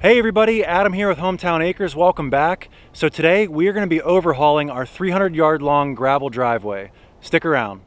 Hey everybody, Adam here with Hometown Acres. Welcome back. So today we are going to be overhauling our 300-yard long gravel driveway. Stick around.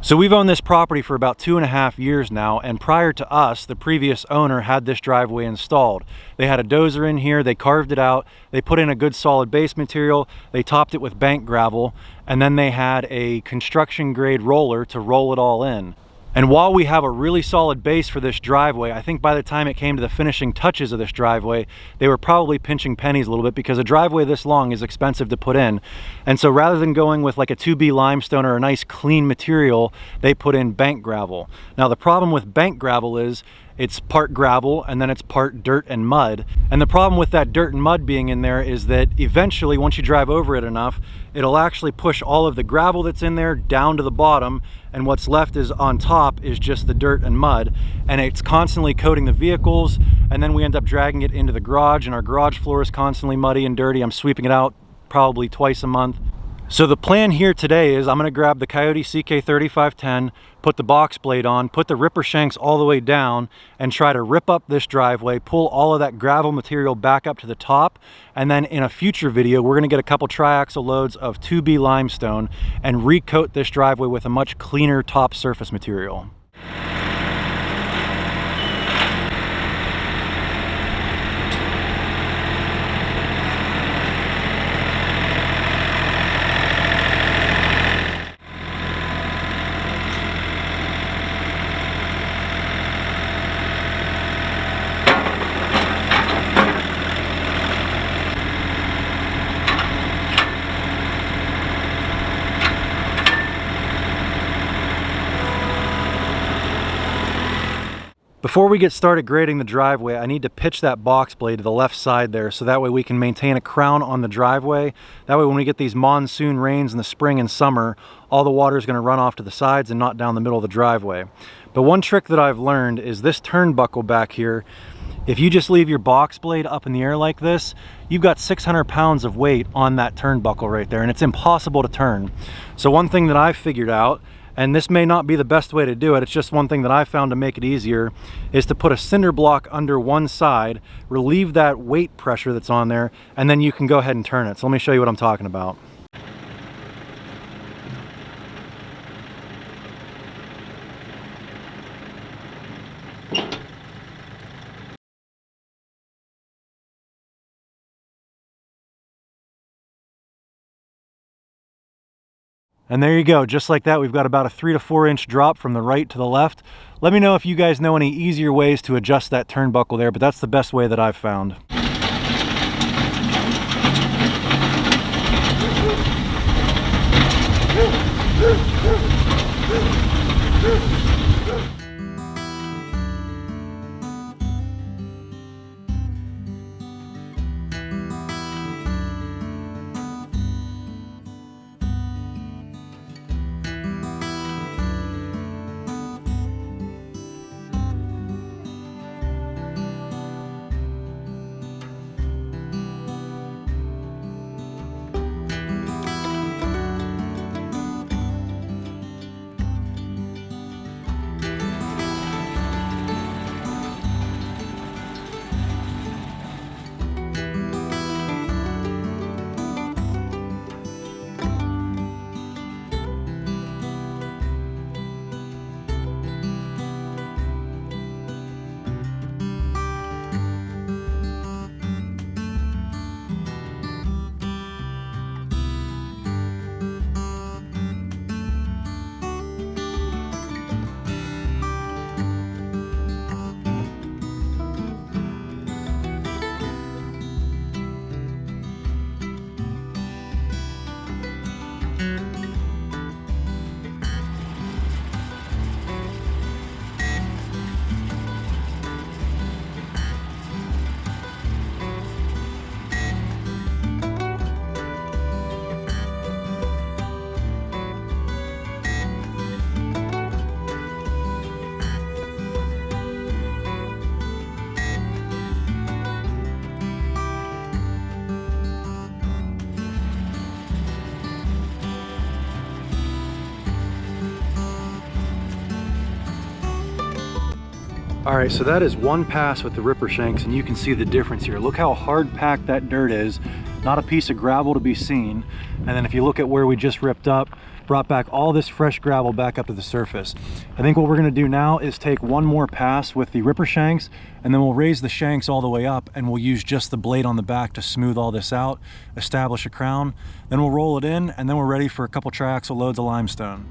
So we've owned this property for about 2.5 years now, and prior to us, the previous owner had this driveway installed. They had a dozer in here, they carved it out, they put in a good solid base material, they topped it with bank gravel, and then they had a construction grade roller to roll it all in. And while we have a really solid base for this driveway, I think by the time it came to the finishing touches of this driveway, they were probably pinching pennies a little bit because a driveway this long is expensive to put in. And so rather than going with like a 2B limestone or a nice clean material, they put in bank gravel. Now the problem with bank gravel is it's part gravel and then it's part dirt and mud. And the problem with that dirt and mud being in there is that eventually, once you drive over it enough, it'll actually push all of the gravel that's in there down to the bottom, and what's left is on top is just the dirt and mud, and it's constantly coating the vehicles, and then we end up dragging it into the garage, and our garage floor is constantly muddy and dirty. I'm sweeping it out probably twice a month. So the plan here today is I'm going to grab the Coyote CK3510, put the box blade on, put the ripper shanks all the way down, and try to rip up this driveway, pull all of that gravel material back up to the top, and then in a future video we're going to get a couple triaxle loads of 2B limestone and recoat this driveway with a much cleaner top surface material. Before we get started grading the driveway, I need to pitch that box blade to the left side there so that way we can maintain a crown on the driveway. That way when we get these monsoon rains in the spring and summer, all the water is going to run off to the sides and not down the middle of the driveway. But one trick that I've learned is this turnbuckle back here. If you just leave your box blade up in the air like this, you've got 600 pounds of weight on that turnbuckle right there, and it's impossible to turn. So one thing that I've figured out, and this may not be the best way to do it, it's just one thing that I found to make it easier, is to put a cinder block under one side, relieve that weight pressure that's on there, and then you can go ahead and turn it. So let me show you what I'm talking about. And there you go, just like that, we've got about a 3 to 4 inch drop from the right to the left. Let me know if you guys know any easier ways to adjust that turnbuckle there, but that's the best way that I've found. All right, so that is one pass with the ripper shanks, and you can see the difference here. Look how hard packed that dirt is. Not a piece of gravel to be seen. And then if you look at where we just ripped up, brought back all this fresh gravel back up to the surface. I think what we're gonna do now is take one more pass with the ripper shanks, and then we'll raise the shanks all the way up, and we'll use just the blade on the back to smooth all this out, establish a crown. Then we'll roll it in, and then we're ready for a couple triaxle loads of limestone.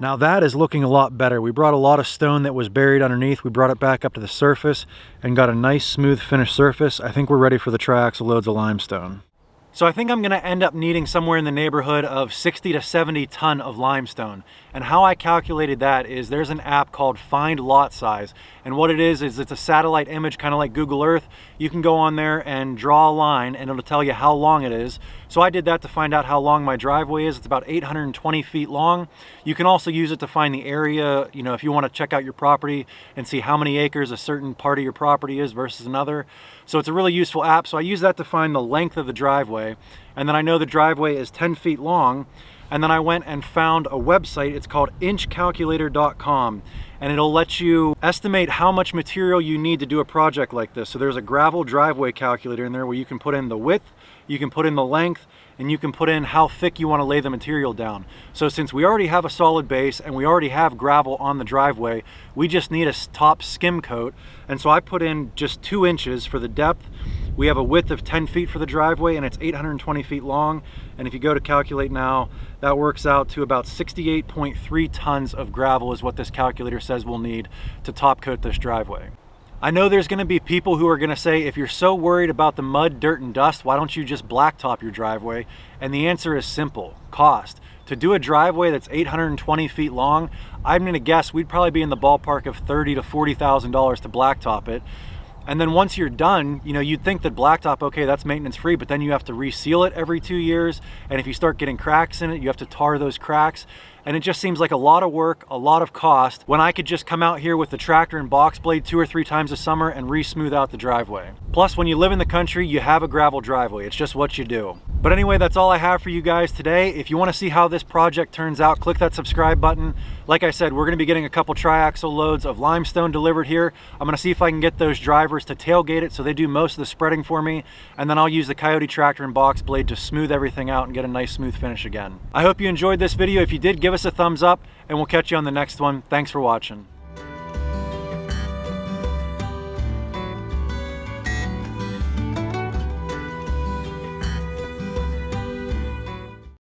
Now that is looking a lot better. We brought a lot of stone that was buried underneath. We brought it back up to the surface and got a nice smooth finished surface. I think we're ready for the triaxle loads of limestone. So I think I'm gonna end up needing somewhere in the neighborhood of 60 to 70 ton of limestone. And how I calculated that is there's an app called Find Lot Size. And what it is it's a satellite image, kind of like Google Earth. You can go on there and draw a line and it'll tell you how long it is. So I did that to find out how long my driveway is. It's about 820 feet long. You can also use it to find the area, you know, if you want to check out your property and see how many acres a certain part of your property is versus another. So it's a really useful app. So I use that to find the length of the driveway. And then I know the driveway is 10 feet long. And then I went and found a website. It's called inchcalculator.com. And it'll let you estimate how much material you need to do a project like this. So there's a gravel driveway calculator in there where you can put in the width, you can put in the length, and you can put in how thick you want to lay the material down. So since we already have a solid base and we already have gravel on the driveway, we just need a top skim coat. And so I put in just 2 inches for the depth. We have a width of 10 feet for the driveway and it's 820 feet long. And if you go to calculate now, that works out to about 68.3 tons of gravel is what this calculator says we'll need to top coat this driveway. I know there's gonna be people who are gonna say, if you're so worried about the mud, dirt, and dust, why don't you just blacktop your driveway? And the answer is simple: cost. To do a driveway that's 820 feet long, I'm gonna guess we'd probably be in the ballpark of $30,000 to $40,000 to blacktop it. And then once you're done, you know, you'd think that blacktop, okay, that's maintenance free, but then you have to reseal it every 2 years. And if you start getting cracks in it, you have to tar those cracks. And it just seems like a lot of work, a lot of cost, when I could just come out here with the tractor and box blade 2 or 3 times a summer and re-smooth out the driveway. Plus, when you live in the country, you have a gravel driveway. It's just what you do. But anyway, that's all I have for you guys today. If you want to see how this project turns out, click that subscribe button. Like I said, we're going to be getting a couple triaxle loads of limestone delivered here. I'm going to see if I can get those drivers to tailgate it so they do most of the spreading for me. And then I'll use the Coyote tractor and box blade to smooth everything out and get a nice smooth finish again. I hope you enjoyed this video. If you did, give us a thumbs up and we'll catch you on the next one. Thanks for watching.